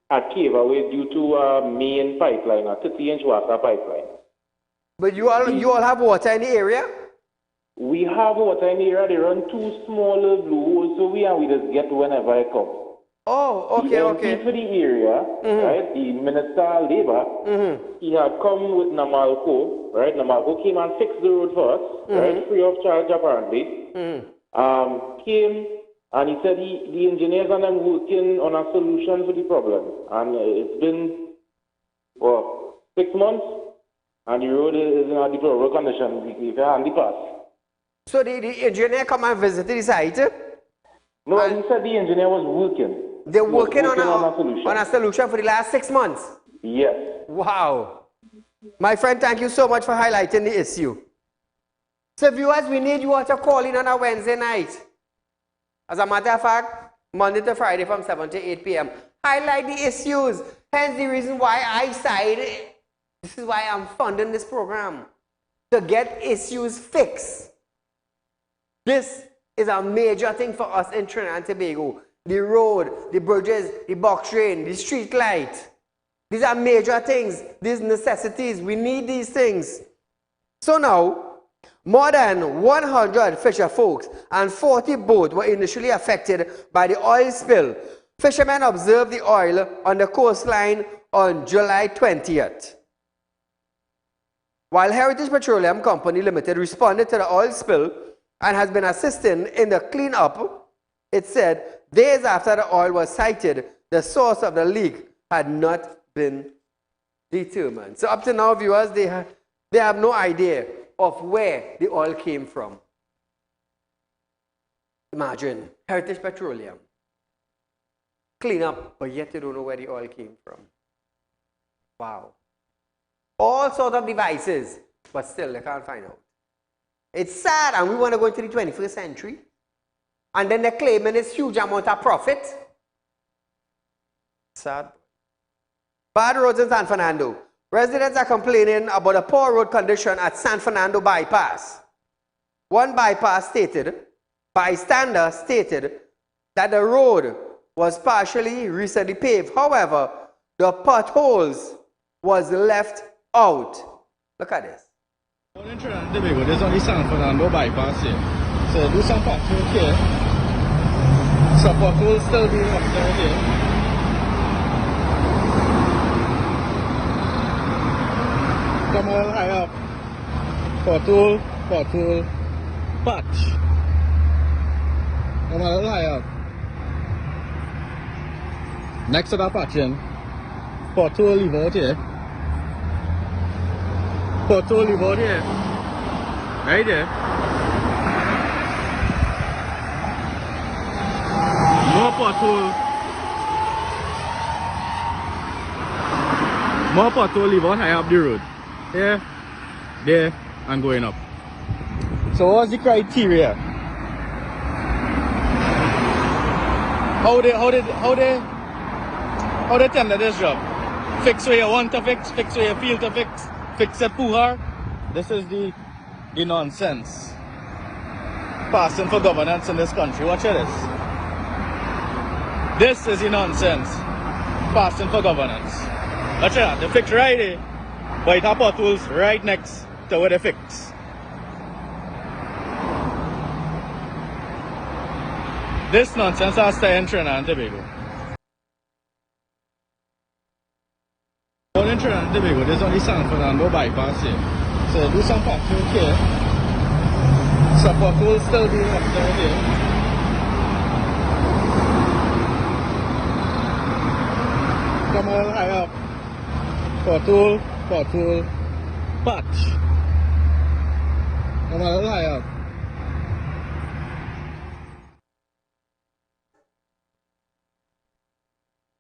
had cave away due to a main pipeline, a 30-inch water pipeline. But you all have water in the area? We have water in the area. They run 2 small blue holes, so we just get whenever it comes. Oh, okay, the okay. MP for the area, right, the Minister of Labour, he had come with Namalco, right? Namalco came and fixed the road for us, right, free of charge apparently. Came and he said the engineers and them working on a solution for the problem. And it's been, 6 months, and the road is in a deplorable condition. We can't pass. So the engineer come and visit the site? No, he said the engineer was working. They're working on a solution for the last 6 months? Yes. Wow. My friend, thank you so much for highlighting the issue. So viewers, we need you all to call in on a Wednesday night. As a matter of fact, Monday to Friday from 7 to 8 p.m. Highlight the issues. Hence the reason why I decided, this is why I'm funding this program, to get issues fixed. This is a major thing for us in Trinidad and Tobago. The road, the bridges, the box train, the street light. These are major things, these necessities. We need these things. So now, more than 100 fisher folks and 40 boats were initially affected by the oil spill. Fishermen observed the oil on the coastline on July 20th. While Heritage Petroleum Company Limited responded to the oil spill and has been assisting in the cleanup, it said days after the oil was sighted, the source of the leak had not been determined. So up to now, viewers, they have no idea of where the oil came from. Imagine, Heritage Petroleum, clean up, but yet they don't know where the oil came from. Wow. All sorts of devices, but still they can't find out. It's sad, and we want to go into the 21st century. And then they're claiming this huge amount of profit. Sad. Bad roads in San Fernando. Residents are complaining about a poor road condition at San Fernando bypass. One bystander stated that the road was partially recently paved. However, the potholes was left out. Look at this. In Trinidad and Tobago, there's only San Fernando bypass here. So do some patchwork here. So potholes still being up there here. Come a little high up. Pothole, patch. Come a little high up. Next to that patching, pothole leave out here. Pothole leave out here. Right there. More pothole leave out high up the road. Here, there, and going up. So what's the criteria? How they tender this job? Fix where you want to fix where you feel to fix it poor. This is the nonsense. Passing for governance in this country. Watch this. This is the nonsense. Passing for governance. Watch that. They fix right here. But it have potholes right next to where they fix. This nonsense has to stay in Trinidad and Tobago. and Tobago, there's only San Fernando bypass here. So do some patchwork here. Support will still be up there here. Come a little high up. Pothole, patch. Come a little high up.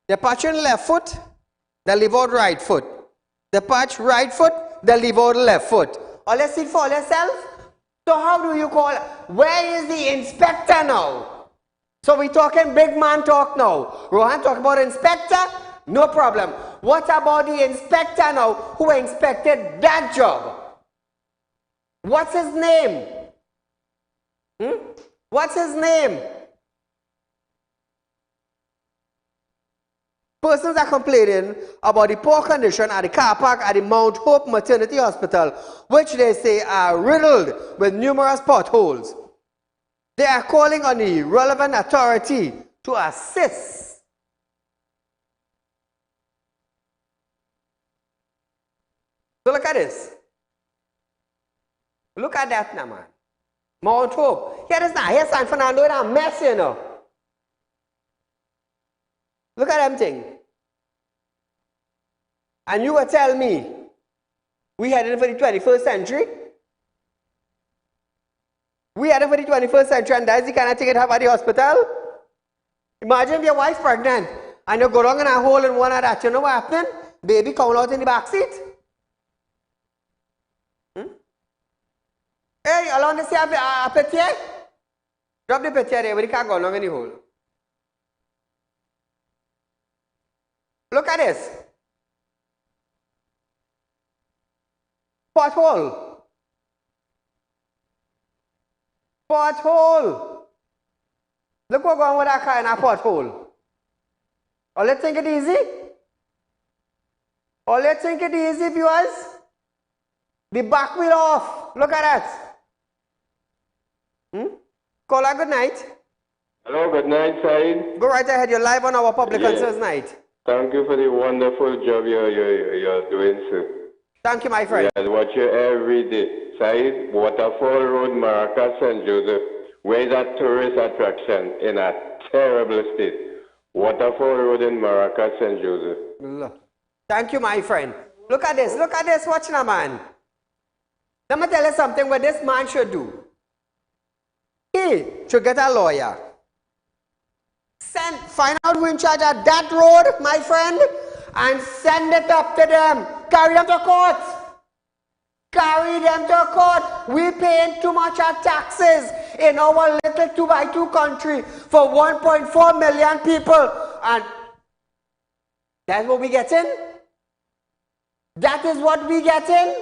The patch on left foot, they leave out right foot. The patch right foot, they leave out left foot. Or let's see for yourself. So how do you call it? Where is the inspector now? So we're talking big man talk now. Rohan talk about inspector, no problem. What about the inspector now who inspected that job? What's his name? What's his name? Persons are complaining about the poor condition at the car park at the Mount Hope Maternity Hospital, which they say are riddled with numerous potholes. They are calling on the relevant authority to assist. So look at this. Look at that now, man. Mount Hope. Here is now. Here's San Fernando in a mess, you know. Look at them thing. And you will tell me, we headed for the 21st century? We headed for the 21st century and that's the kind of thing you have at the hospital? Imagine if your wife's pregnant and you go down in a hole in one of that, you know what happened? Baby come out in the back seat. Hey, along the side, a petier? Drop the petier there, but you can't go down in the hole. Look at this. Pothole. Pothole. Look what's going on with that car in a pothole. Or let's think it easy. Or let's think it easy, viewers. The back wheel off. Look at that. Caller, good night. Hello, good night, Saeed. Go right ahead. You're live on our public concerns night. Thank you for the wonderful job you're doing, sir. Thank you, my friend. I watch you every day. Saeed, Waterfall Road, Maracas, St. Joseph. Where is that tourist attraction in a terrible state? Waterfall Road in Maracas, St. Joseph. Thank you, my friend. Look at this. Look at this. Watch now, man. Let me tell you something what this man should do. He should get a lawyer. Find out who in charge of that road, my friend, and send it up to them. Carry them to court. Carry them to court. We paying too much of taxes in our little 2x2 country for 1.4 million people. And that's what we getting? That is what we getting?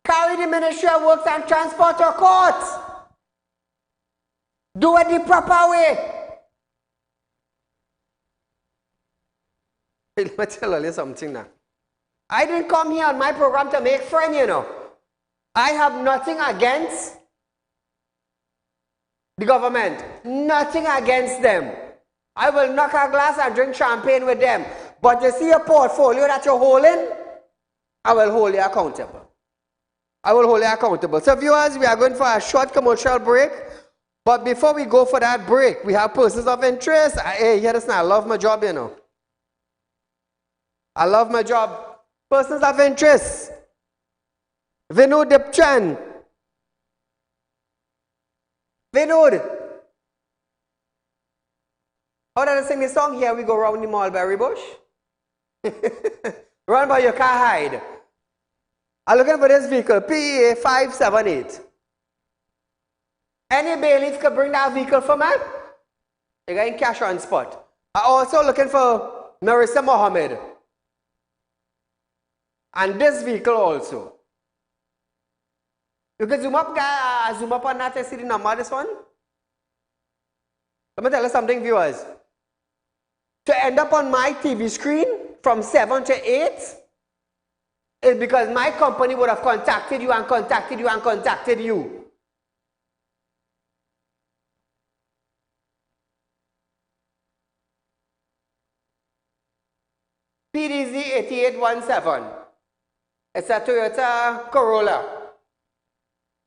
Carry the Ministry of Works and Transport to court. Do it the proper way. Let me tell you something now. I didn't come here on my program to make friends, you know. I have nothing against the government. Nothing against them. I will knock a glass and drink champagne with them. But you see a portfolio that you're holding, I will hold you accountable. I will hold you accountable. So viewers, we are going for a short commercial break. But before we go for that break, we have persons of interest. Hey, hear this now. I love my job, you know. I love my job. Persons of interest. Vinod Dipchan. Vinod. How did I sing this song? Here we go round the mulberry bush. Run by your car hide. I'm looking for this vehicle, PA 578. Any bailiff could bring that vehicle for me? You got in cash on spot. I'm also looking for Marissa Mohammed. And this vehicle also. You can zoom up on that and see the number of this one. Let me tell you something, viewers. To end up on my TV screen from 7 to 8 is because my company would have contacted you and contacted you and contacted you. PDZ 8817. It's a Toyota Corolla.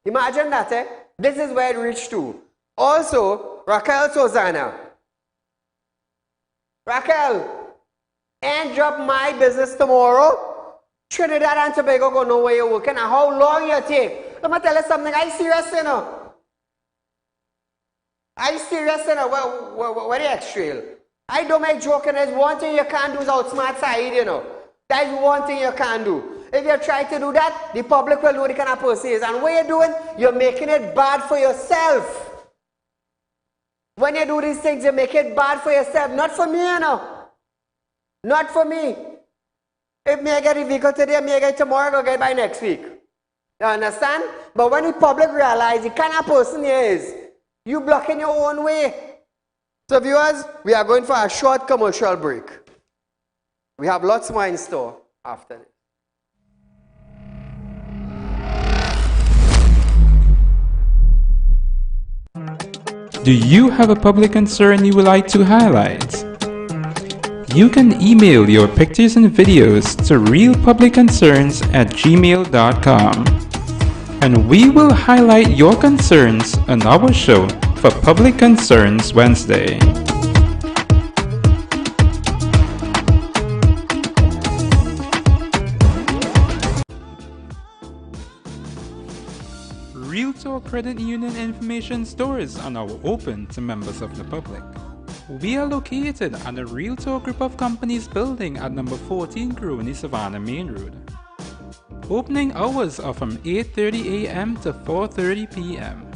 Imagine that, eh? This is where it reached to. Also, Raquel Sozana. Raquel, end up my business tomorrow. Trinidad and Tobago go know where you're working and how long you take. Let me tell you something. I'm serious, you know. I'm serious, you know. Where the X-Trail? I don't make joking. There's one thing you can't do is outsmart Saieed, you know. That's one thing you can't do. If you try to do that, the public will know the kind of person he is. And what you're doing, you're making it bad for yourself. When you do these things, you make it bad for yourself. Not for me, you know. Not for me. If me I get a vehicle today, me I get it tomorrow, I'll get it by next week. You understand? But when the public realize the kind of person he is, you blocking your own way. So viewers, we are going for a short commercial break. We have lots more in store after this. Do you have a public concern you would like to highlight? You can email your pictures and videos to realpublicconcerns@gmail.com, and we will highlight your concerns on our show for Public Concerns Wednesday. Real Talk Credit Union information stores are now open to members of the public. We are located at the Real Talk Group of Companies building at number 14 Crony Savannah Main Road. Opening hours are from 8:30 a.m. to 4:30 p.m.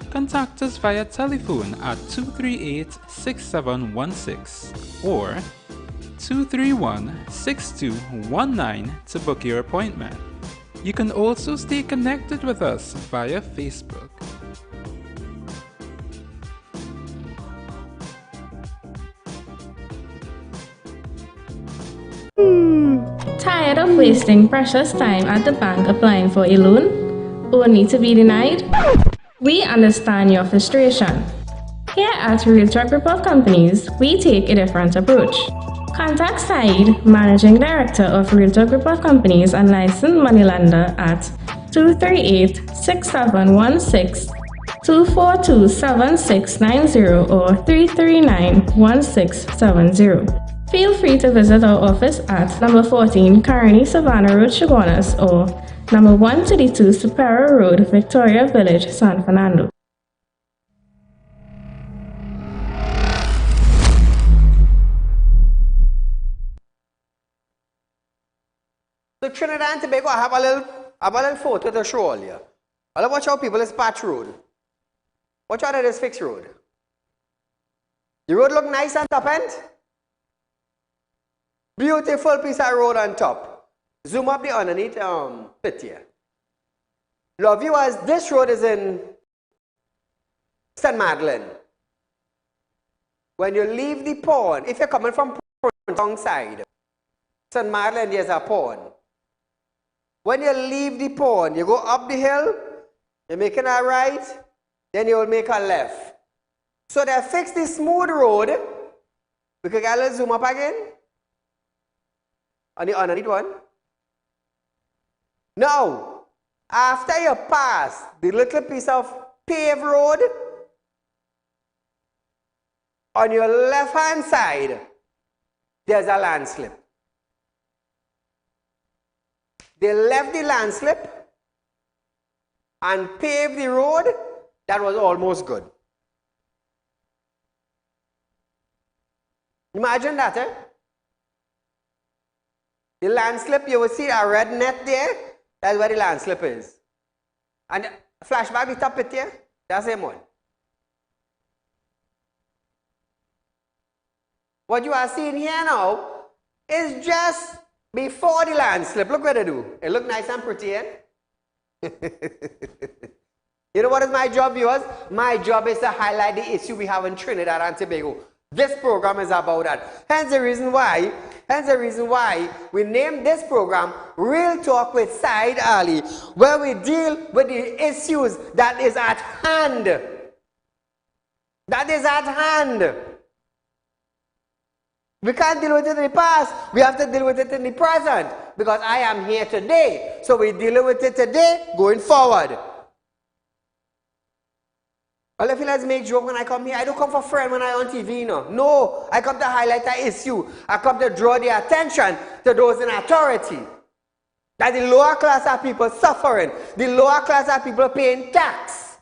Contact us via telephone at 238-6716 or 231-6219 to book your appointment. You can also stay connected with us via Facebook. Tired of wasting precious time at the bank applying for a loan, only to be denied? We understand your frustration. Here at Real Talk Group of Companies, we take a different approach. Contact Saieed, Managing Director of Real Talk Group of Companies and licensed moneylender at 238-6716, 242-7690 or 339-1670. Feel free to visit our office at number 14 Carney Savannah Road, Chaguanas, or number 132 Superior Road, Victoria Village, San Fernando. So Trinidad and Tobago, I have a little photo to show all you. I'll watch how people is patch road. Watch out at this fixed road. The road look nice on top end. Beautiful piece of road on top. Zoom up the underneath pit here. Now viewers, this road is in St. Madeleine. When you leave the pond, if you're coming from wrong side, St. Madeleine, there's a pond. When you leave the pond, you go up the hill, you're making a right, then you will make a left. So they fix the smooth road. We can get a little zoom up again. On the underneath one. Now, after you pass the little piece of paved road, on your left hand side, there's a landslip. They left the landslip and paved the road that was almost good. Imagine that, eh? The landslip, you will see a red net there. That's where the landslip is. And flashback the top it here. That's the same one. What you are seeing here now is just before the landslip. Look what they do. It look nice and pretty, eh? You know what is my job, viewers? My job is to highlight the issue we have in Trinidad and Tobago. This program is about that. Hence the reason why we named this program Real Talk with Saieed Ali, where we deal with the issues that is at hand. That is at hand. We can't deal with it in the past. We have to deal with it in the present. Because I am here today. So we're dealing with it today, going forward. All I feel like make joke when I come here. I don't come for friend when I'm on TV, no. No, I come to highlight an issue. I come to draw the attention to those in authority. That the lower class are people suffering. The lower class are people paying tax.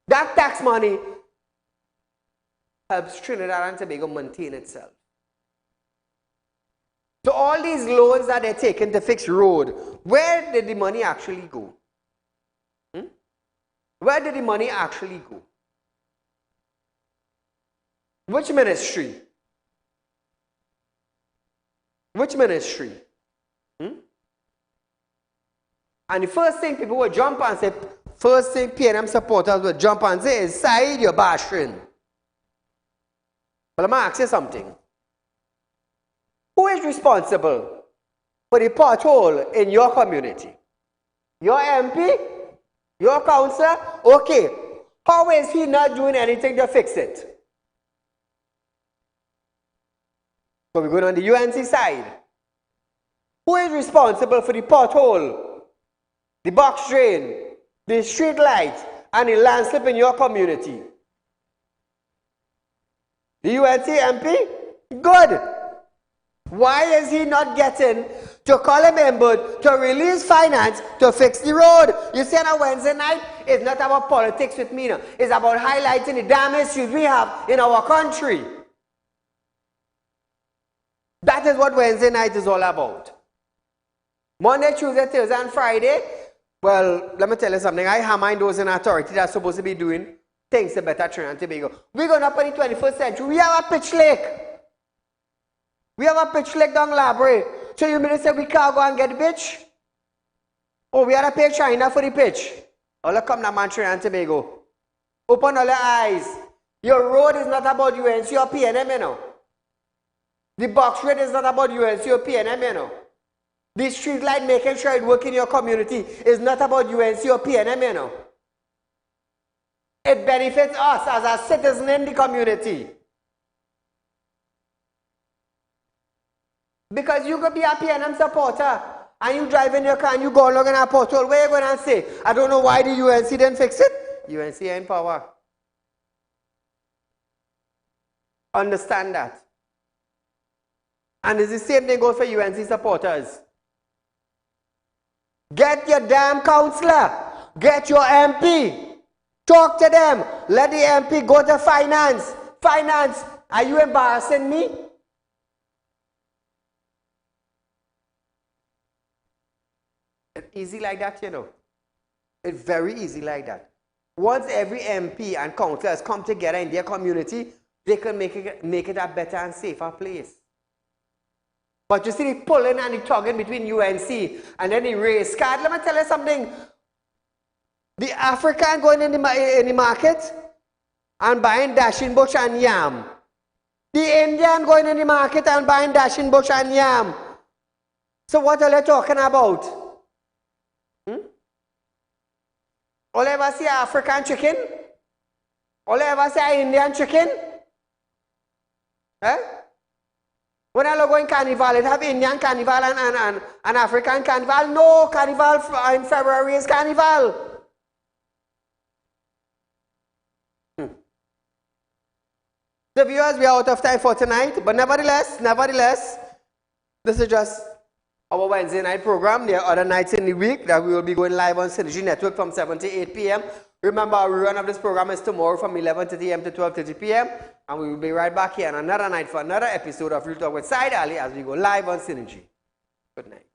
That tax money helps Trinidad and Tobago maintain itself. So all these loans that they're taking to fix road, where did the money actually go? Where did the money actually go? Which ministry? Which ministry? And the first thing people will jump and say, first thing PNM supporters will jump and say is, Saieed, you're bashing. Well, I'm going to ask you something. Who is responsible for the pothole in your community? Your MP? Your councillor? Okay. How is he not doing anything to fix it? So we're going on the UNC side. Who is responsible for the pothole, the box drain, the street light, and the landslip in your community? The UNC MP? Good. Why is he not getting to call a member to release finance to fix the road? You see, on a Wednesday night, it's not about politics with me. No. It's about highlighting the damn issues we have in our country. That is what Wednesday night is all about. Monday, Tuesday, Thursday, and Friday, well, let me tell you something. I hammer those in authority that are supposed to be doing things to better Trinidad and Tobago. We're going up in the 21st century. We have a pitch lake. We have a pitch lake down Labre. So you mean to say we can't go and get the pitch? Oh, we have to pay China for the pitch. All come now, man, Trinidad and Tobago. Open all your eyes. Your road is not about UNC or PNM, you know. The box rate is not about UNC or PNM, you know. The street light making sure it works in your community is not about UNC or PNM, you know. It benefits us as a citizen in the community. Because you could be a PNM supporter and you drive in your car and you go along in a pothole. Where are you going to say, I don't know why the UNC didn't fix it? UNC ain't power. Understand that. And it's the same thing goes for UNC supporters. Get your damn councillor. Get your MP. Talk to them. Let the MP go to finance. Finance. Are you embarrassing me? It's easy like that, you know. It's very easy like that. Once every MP and councillors come together in their community, they can make it a better and safer place. But you see the pulling and the tugging between UNC and then the race card. Let me tell you something. The African going in the market and buying dashing bush and yam. The Indian going in the market and buying dashing bush and yam. So what are they talking about? All I ever see African chicken? All I ever see Indian chicken? Eh? When I go in carnival, it have Indian carnival and African carnival. No, carnival in February is carnival. The viewers, we are out of time for tonight, but nevertheless, this is just our Wednesday night program. There are other nights in the week that we will be going live on Synergy Network from 7 to 8 p.m. Remember, our rerun of this program is tomorrow from 11:30 a.m. to 12:30 p.m. And we will be right back here on another night for another episode of Real Talk with Saieed Ali as we go live on Synergy. Good night.